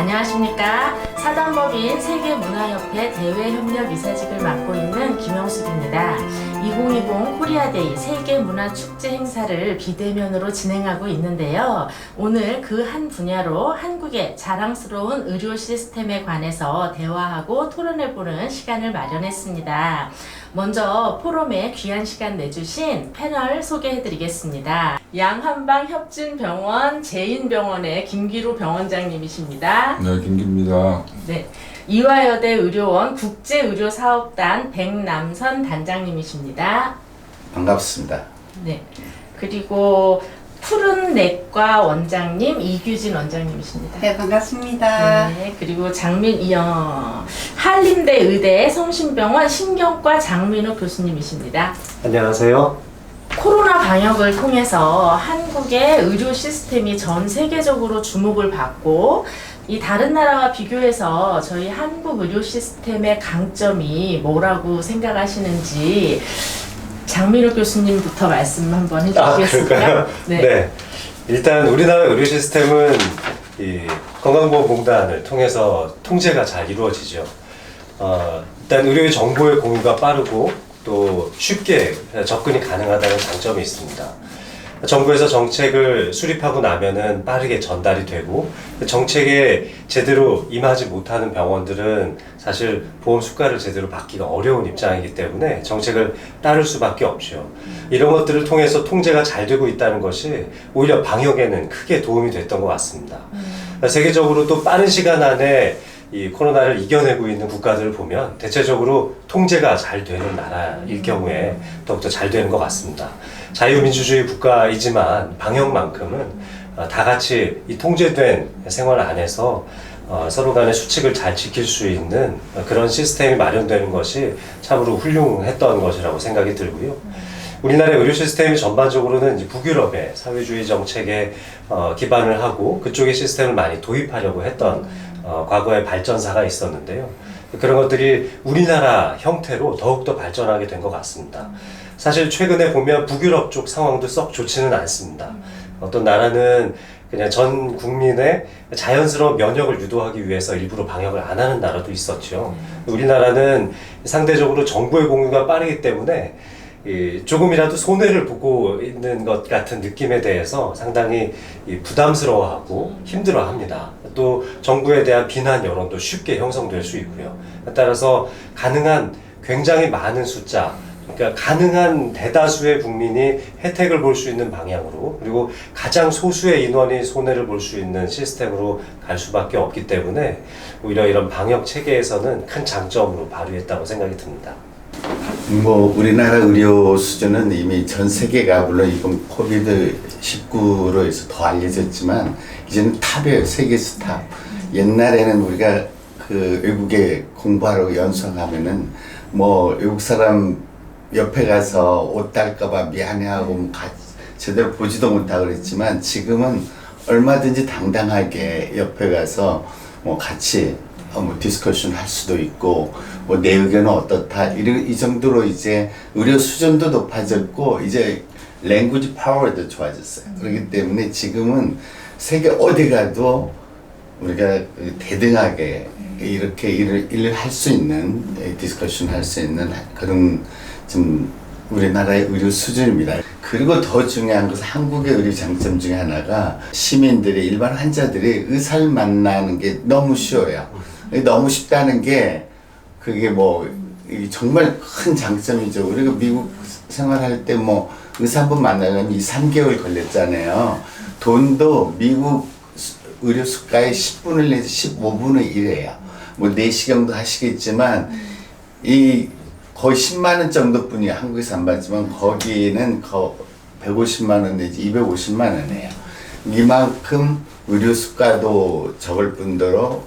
안녕하십니까. 사단법인 세계문화협회 대외협력이사직을 맡고 있는 김영숙입니다. 2020 코리아데이 세계문화축제 행사를 비대면으로 진행하고 있는데요. 오늘 그 한 분야로 한국의 자랑스러운 의료 시스템에 관해서 대화하고 토론해보는 시간을 마련했습니다. 먼저 포럼에 귀한 시간 내주신 패널 소개해드리겠습니다. 양한방협진병원 제인병원의 김기루 병원장님이십니다. 네, 김기입니다. 네, 이화여대 의료원 국제의료사업단 백남선 단장님이십니다. 반갑습니다. 네, 그리고 푸른내과 원장님 이규진 원장님이십니다. 네, 반갑습니다. 네, 그리고 한림대 의대 성심병원 신경과 장민우 교수님이십니다. 안녕하세요. 코로나 방역을 통해서 한국의 의료 시스템이 전 세계적으로 주목을 받고 이 다른 나라와 비교해서 저희 한국 의료 시스템의 강점이 뭐라고 생각하시는지 장민우 교수님부터 말씀 한번 해주시겠습니까? 그럴까요? 네. 일단 우리나라 의료 시스템은 이 건강보험공단을 통해서 통제가 잘 이루어지죠. 일단 의료의 정보의 공유가 빠르고 또 쉽게 접근이 가능하다는 장점이 있습니다. 정부에서 정책을 수립하고 나면은 빠르게 전달이 되고 정책에 제대로 임하지 못하는 병원들은 사실 보험 수가를 제대로 받기가 어려운 입장이기 때문에 정책을 따를 수밖에 없죠. 이런 것들을 통해서 통제가 잘 되고 있다는 것이 오히려 방역에는 크게 도움이 됐던 것 같습니다. 세계적으로 또 빠른 시간 안에 이 코로나를 이겨내고 있는 국가들을 보면 대체적으로 통제가 잘 되는 나라일 경우에 더욱더 잘 되는 것 같습니다. 자유민주주의 국가이지만 방역만큼은 다 같이 이 통제된 생활 안에서 서로 간의 수칙을 잘 지킬 수 있는 그런 시스템이 마련되는 것이 참으로 훌륭했던 것이라고 생각이 들고요. 우리나라의 의료 시스템이 전반적으로는 이제 북유럽의 사회주의 정책에 기반을 하고 그쪽의 시스템을 많이 도입하려고 했던 과거의 발전사가 있었는데요. 그런 것들이 우리나라 형태로 더욱더 발전하게 된 것 같습니다. 사실 최근에 보면 북유럽 쪽 상황도 썩 좋지는 않습니다. 어떤 나라는 그냥 전 국민의 자연스러운 면역을 유도하기 위해서 일부러 방역을 안 하는 나라도 있었죠. 우리나라는 상대적으로 정보의 공유가 빠르기 때문에 조금이라도 손해를 보고 있는 것 같은 느낌에 대해서 상당히 부담스러워하고 힘들어합니다. 또 정부에 대한 비난 여론도 쉽게 형성될 수 있고요. 따라서 가능한 굉장히 많은 숫자, 그러니까 가능한 대다수의 국민이 혜택을 볼 수 있는 방향으로 그리고 가장 소수의 인원이 손해를 볼 수 있는 시스템으로 갈 수밖에 없기 때문에 오히려 이런 방역 체계에서는 큰 장점으로 발휘했다고 생각이 듭니다. 우리나라 의료 수준은 이미 전 세계가 물론 이번 코비드-19로 해서 더 알려졌지만 이제는 탑이에요. 세계에서 탑. 옛날에는 우리가 그 외국에 공부하러 연수하면은 외국 사람 옆에 가서 옷 딸까봐 미안해하고 제대로 보지도 못하고 그랬지만 지금은 얼마든지 당당하게 옆에 가서 같이 디스커션 할 수도 있고 내 의견은 어떻다 이 정도로 이제 의료 수준도 높아졌고 이제 랭귀지 파워도 좋아졌어요. 그렇기 때문에 지금은 세계 어디 가도 우리가 대등하게 이렇게 일을 할 수 있는 디스커션 할 수 있는 그런 좀 우리나라의 의료 수준입니다. 그리고 더 중요한 것은 한국의 의료 장점 중에 하나가 시민들이 일반 환자들이 의사를 만나는 게 너무 쉬워요. 너무 쉽다는 게 그게 정말 큰 장점이죠. 우리가 미국 생활할 때 의사 한 번 만나려면 2-3개월 걸렸잖아요. 돈도 미국 의료 수가의 10분을 내지 15분의 1이에요. 4시경도 하시겠지만 거의 10만 원 정도뿐이에요. 한국에서 안 받지만 거기는 150만 원 내지 250만 원이에요. 이만큼 의료 수가도 적을 뿐더러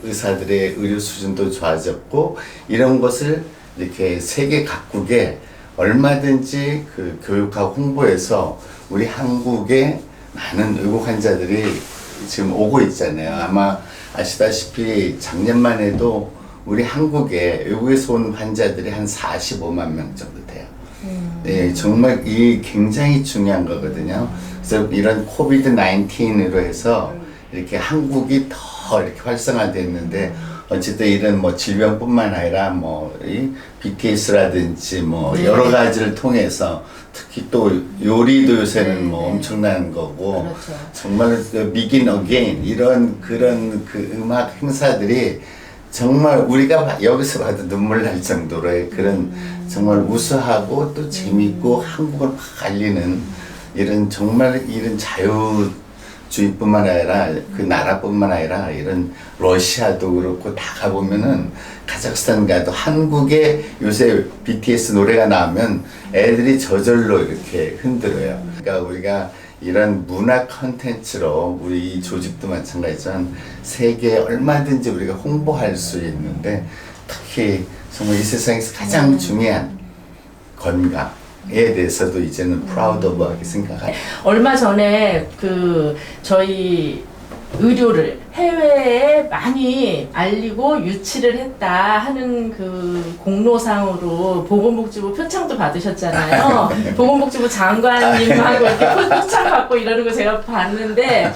의사들의 의료 수준도 좋아졌고 이런 것을 이렇게 세계 각국에 얼마든지 교육하고 홍보해서 우리 한국에 많은 외국 환자들이 지금 오고 있잖아요. 아마 아시다시피 작년만 해도 우리 한국에 외국에서 온 환자들이 한 45만 명 정도 돼요. 네, 정말 이 굉장히 중요한 거거든요. 그래서 이런 코비드 19으로 해서 이렇게 한국이 더 더 이렇게 활성화됐는데 어쨌든 이런 뭐 질병뿐만 아니라 뭐 이 BTS라든지 뭐 네. 여러 가지를 통해서 특히 또 요리도 요새는 네, 뭐 네. 엄청난 거고 그렇죠. 정말 그 Begin Again 이런 그런 그 음악 행사들이 정말 우리가 여기서 봐도 눈물 날 정도로의 그런 정말 우수하고 또 재밌고 한국을 막 알리는 이런 정말 이런 자유주의뿐만 아니라 그 나라뿐만 아니라 이런 러시아도 그렇고 다 가보면은 카자흐스탄 가도 한국에 요새 BTS 노래가 나오면 애들이 저절로 이렇게 흔들어요. 그러니까 우리가 이런 문화 컨텐츠로 우리 이 조직도 마찬가지지만 세계에 얼마든지 우리가 홍보할 수 있는데 특히 정말 이 세상에서 가장 중요한 건강에 대해서도 이제는 프라우드하게 생각하죠. 얼마 전에 그 저희 의료를 해외에 많이 알리고 유치를 했다 하는 그 공로상으로 보건복지부 표창도 받으셨잖아요. 보건복지부 장관님하고 이렇게 표창 받고 이러는 거 제가 봤는데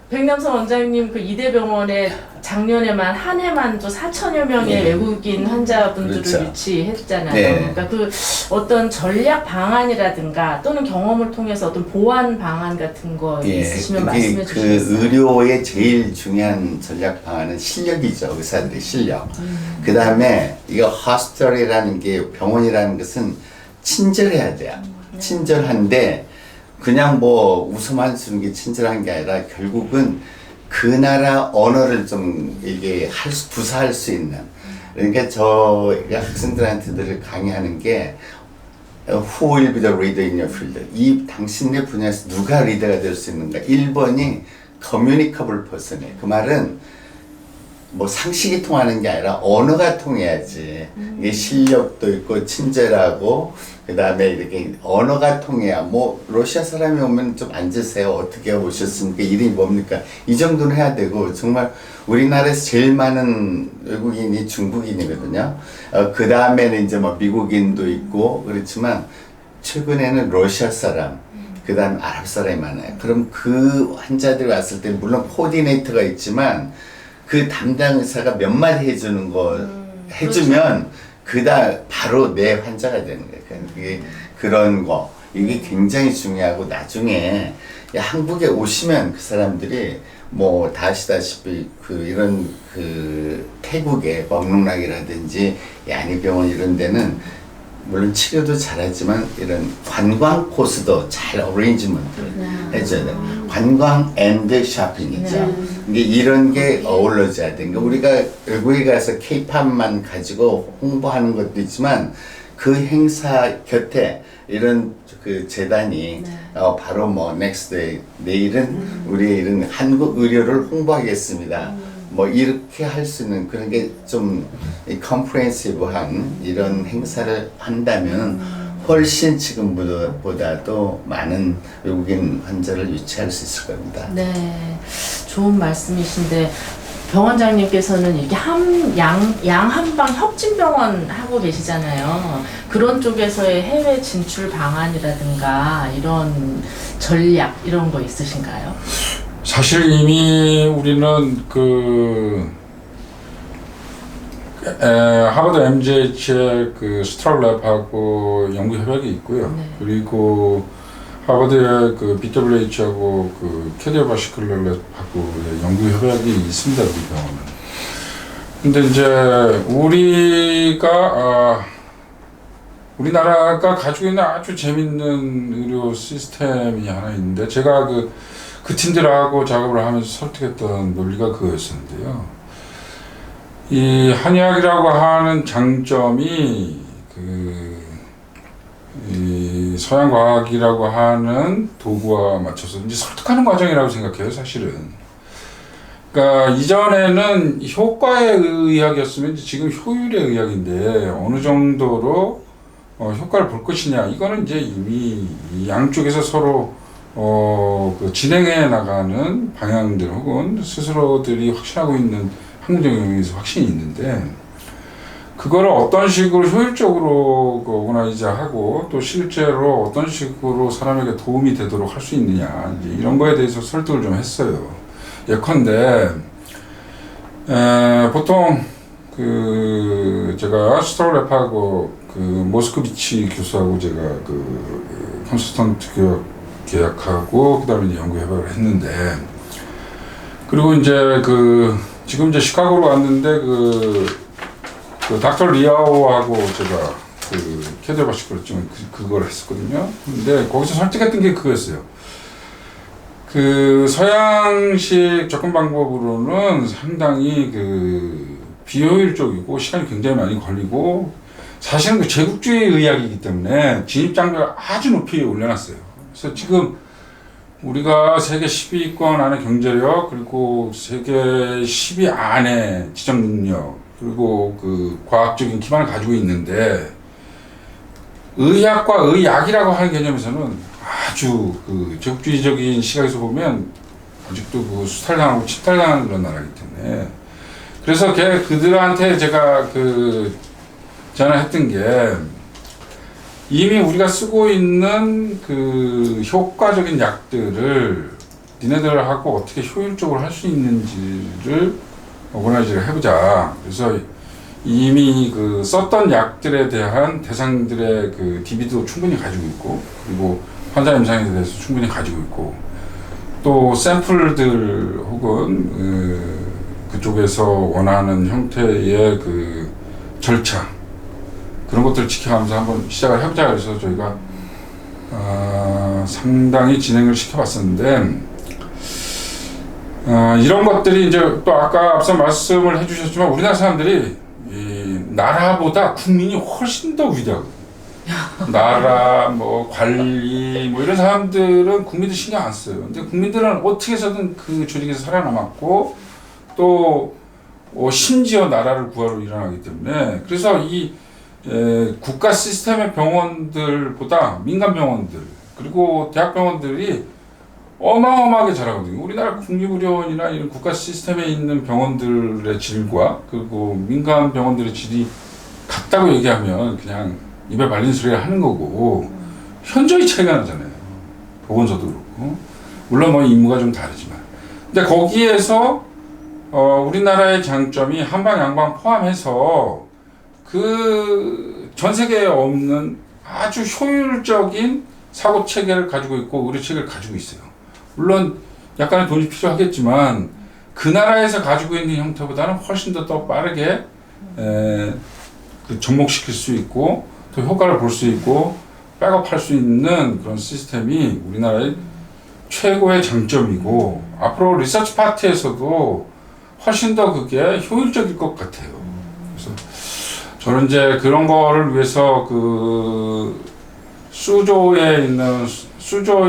백남성 원장님 그 이대병원에 작년에만 한 해만 또 4천여 명의 네. 외국인 환자분들을 그렇죠. 유치했잖아요. 네. 그러니까 그 어떤 전략 방안이라든가 또는 경험을 통해서 어떤 보완 방안 같은 거 있으시면 말씀해 그 주시겠어요? 의료의 제일 중요한 전략 방안은 실력이죠. 의사들의 실력. 그 다음에 이거 호스피털이라는 게 병원이라는 것은 친절해야 돼요. 친절한데 그냥 뭐 웃음만 주는 게 친절한 게 아니라 결국은 그 나라 언어를 좀 이게 구사할 수 있는. 그러니까 저희가 학생들한테 늘 강의하는 게 Who will be the leader in your field? 이 당신의 분야에서 누가 리더가 될 수 있는가? 1번이 communicable person이에요. 그 말은 뭐 상식이 통하는 게 아니라 언어가 통해야지. 이게 실력도 있고 친절하고 그 다음에 이렇게 언어가 통해야 뭐 러시아 사람이 오면 좀 앉으세요. 어떻게 오셨습니까? 이름이 뭡니까? 이 정도는 해야 되고 정말 우리나라에서 제일 많은 외국인이 중국인이거든요. 그 다음에는 이제 뭐 미국인도 있고 그렇지만 최근에는 러시아 사람 그 다음에 아랍 사람이 많아요. 그럼 그 환자들이 왔을 때 물론 코디네이터가 있지만 그 담당 의사가 몇 마디 해주는 거 해주면 그다음 바로 내 환자가 되는 거예요. 그러니까 그게 그런 거 이게 굉장히 중요하고 나중에 한국에 오시면 그 사람들이 뭐 다 아시다시피 그 이런 그 태국의 먹농락이라든지 야니병원 이런 데는 물론 치료도 잘하지만 이런 관광 코스도 잘 어레인지먼트를 해줘야 돼. 관광 앤드 쇼핑이죠. 이게 이런 게 어우러져야 돼. 그러니까 우리가 외국에 가서 케이팝만 가지고 홍보하는 것도 있지만 그 행사 곁에 이런 그 재단이 바로 뭐 넥스트 내일은 우리의 이런 한국 의료를 홍보하겠습니다. 뭐 이렇게 할 수 있는 그런 게 좀 컴프레hen시브한 이런 행사를 한다면 훨씬 지금보다도 많은 외국인 환자를 유치할 수 있을 겁니다. 네, 좋은 말씀이신데 병원장님께서는 이렇게 양한방 혁진병원 하고 계시잖아요. 그런 쪽에서의 해외 진출 방안이라든가 이런 전략 이런 거 있으신가요? 사실 이미 우리는 하버드 MGH의 그 스트락랩하고 연구 협약이 있고요. 네. 그리고 하버드의 그 BWH하고 그 캐디오바시클러랩하고 연구 협약이 있습니다. 우리 병원은. 근데 이제 우리나라가 가지고 있는 아주 재밌는 의료 시스템이 하나 있는데 제가 그 팀들하고 작업을 하면서 설득했던 논리가 그거였었는데요. 이 한의학이라고 하는 장점이 이 서양 과학이라고 하는 도구와 맞춰서 이제 설득하는 과정이라고 생각해요, 사실은. 그러니까 이전에는 효과의 의학이었으면 지금 효율의 의학인데 어느 정도로 효과를 볼 것이냐, 이거는 이제 이미 양쪽에서 서로 그 진행해 나가는 방향들 혹은 스스로들이 확신하고 있는 학문적 영역에서 확신이 있는데 그거를 어떤 식으로 효율적으로 오거나이즈하고 또 실제로 어떤 식으로 사람에게 도움이 되도록 할 수 있느냐 이제 이런 거에 대해서 설득을 좀 했어요. 예컨대 보통 제가 스트롤랩하고 모스크비치 교수하고 제가 컨설턴트 계약하고 그다음에 이제 연구 협약을 했는데, 그리고 이제 지금 이제 시카고로 왔는데 닥터 리아오하고 제가 캐드바시클 그걸 했었거든요. 근데 거기서 설득했던 게 그거였어요. 서양식 접근 방법으로는 상당히 비효율적이고 시간이 굉장히 많이 걸리고, 사실은 제국주의 의학이기 때문에 진입 장벽을 아주 높이 올려놨어요. 그래서 지금 우리가 세계 10위권 안에 경제력, 그리고 세계 10위 안에 지적 능력, 그리고 과학적인 기반을 가지고 있는데, 의학과 의약이라고 하는 개념에서는 아주 제국주의적인 시각에서 보면 아직도 수탈당하고 침탈당하는 그런 나라이기 때문에, 그래서 그들한테 제가 전화했던 게, 이미 우리가 쓰고 있는 효과적인 약들을 니네들하고 어떻게 효율적으로 할 수 있는지를 오거나이즈를 해보자. 그래서 이미 썼던 약들에 대한 대상들의 DB도 충분히 가지고 있고, 그리고 환자 임상에 대해서 충분히 가지고 있고, 또 샘플들 혹은 그쪽에서 원하는 형태의 절차, 그런 것들을 지켜가면서 한번 시작을 해보자. 그래서 저희가 상당히 진행을 시켜봤었는데, 이런 것들이 이제 또 아까 앞서 말씀을 해주셨지만, 우리나라 사람들이 나라보다 국민이 훨씬 더 위대하거든요. 나라, 관리, 이런 사람들은 국민들 신경 안 써요. 근데 국민들은 어떻게 해서든 그 조직에서 살아남았고, 또 심지어 나라를 구하러 일어나기 때문에, 그래서 국가 시스템의 병원들보다 민간 병원들, 그리고 대학병원들이 어마어마하게 잘하거든요. 우리나라 국립의료원이나 이런 국가 시스템에 있는 병원들의 질과 그리고 민간 병원들의 질이 같다고 얘기하면 그냥 입에 발린 소리를 하는 거고, 현저히 차이가 나잖아요. 보건소도 그렇고. 물론 임무가 좀 다르지만. 근데 거기에서 우리나라의 장점이 한방 양방 포함해서 전 세계에 없는 아주 효율적인 사고 체계를 가지고 있고 의료 체계를 가지고 있어요. 물론 약간의 돈이 필요하겠지만 그 나라에서 가지고 있는 형태보다는 훨씬 더 빠르게 접목시킬 수 있고, 또 효과를 볼 수 있고 백업할 수 있는 그런 시스템이 우리나라의 최고의 장점이고, 앞으로 리서치 파트에서도 훨씬 더 그게 효율적일 것 같아요. 그래서 저는 이제 그런 거를 위해서 수조에 있는 수조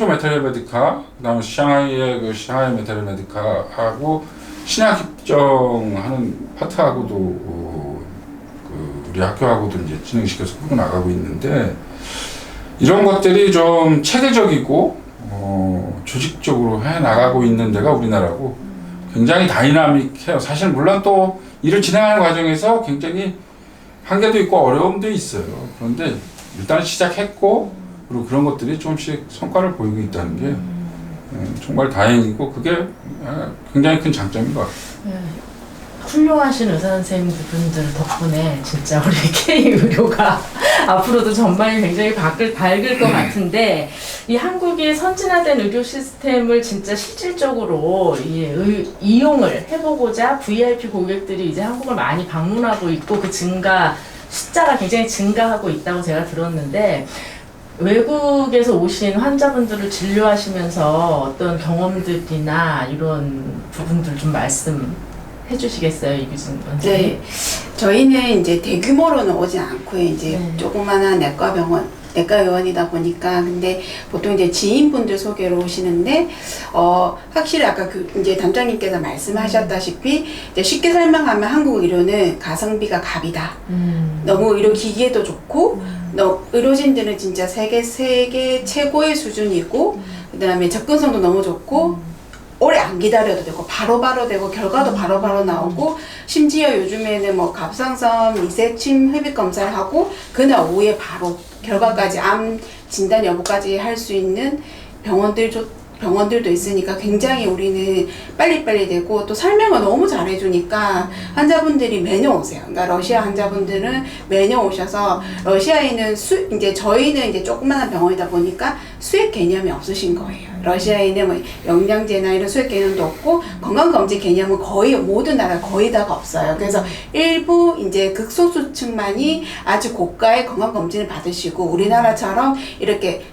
메탈 메디카, 그다음에 샹하이의 샹하이 메탈 메디카하고 신약 협정하는 파트하고도 우리 학교하고도 이제 진행시켜서 끌고 나가고 있는데, 이런 것들이 좀 체계적이고 조직적으로 해 나가고 있는 데가 우리나라고 굉장히 다이나믹해요. 사실 물론 또 일을 진행하는 과정에서 굉장히 한계도 있고 어려움도 있어요. 그런데 일단 시작했고, 그리고 그런 것들이 조금씩 성과를 보이고 있다는 게 정말 다행이고, 그게 굉장히 큰 장점인 것 같아요. 훌륭하신 의사 선생님들 덕분에 진짜 우리 K의료가 앞으로도 전망이 굉장히 밝을 것 같은데, 이 한국이 선진화된 의료 시스템을 진짜 실질적으로 이용을 해보고자 VIP 고객들이 이제 한국을 많이 방문하고 있고, 그 숫자가 굉장히 증가하고 있다고 제가 들었는데, 외국에서 오신 환자분들을 진료하시면서 어떤 경험들이나 이런 부분들 좀 말씀해 주시겠어요, 이규진 원장님? 네, 저희는 이제 대규모로는 오지 않고 이제 조그마한 내과 의원이다 보니까, 근데 보통 이제 지인분들 소개로 오시는데, 확실히 아까 이제 담장님께서 말씀하셨다시피, 이제 쉽게 설명하면 한국 의료는 가성비가 갑이다. 너무 의료 기계도 좋고, 의료진들은 진짜 세계 최고의 수준이고, 그 다음에 접근성도 너무 좋고, 오래 안 기다려도 되고 바로바로 되고 결과도 바로바로 나오고, 심지어 요즘에는 갑상선 미세 침 흡입 검사를 하고 그날 오후에 바로 결과까지 암 진단 여부까지 할 수 있는 병원들 병원들도 있으니까 굉장히 우리는 빨리빨리 되고 또 설명을 너무 잘해주니까 환자분들이 매년 오세요. 그러니까 러시아 환자분들은 매년 오셔서 러시아에는 이제 저희는 이제 조그마한 병원이다 보니까 수액 개념이 없으신 거예요. 러시아에는 뭐 영양제나 이런 수액 개념도 없고 건강검진 개념은 거의 모든 나라 거의 다가 없어요. 그래서 일부 이제 극소수층만이 아주 고가의 건강검진을 받으시고 우리나라처럼 이렇게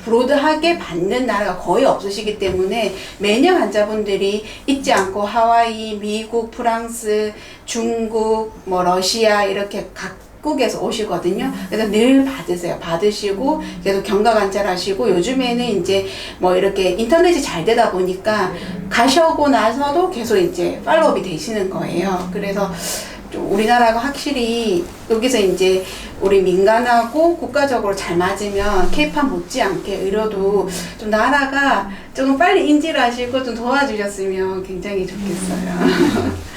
브로드하게 받는 나라가 거의 없으시기 때문에 매년 환자분들이 잊지 않고 하와이, 미국, 프랑스, 중국, 뭐 러시아 이렇게 각국에서 오시거든요. 그래서 늘 받으시고 계속 경과 관찰하시고 요즘에는 이제 뭐 이렇게 인터넷이 잘 되다 보니까 가셔고 나서도 계속 이제 팔로우업이 되시는 거예요. 그래서 좀 우리나라가 확실히 여기서 이제 우리 민간하고 국가적으로 잘 맞으면 케이팝 못지않게 의료도 좀 나라가 조금 빨리 인지를 하시고 좀 도와주셨으면 굉장히 좋겠어요.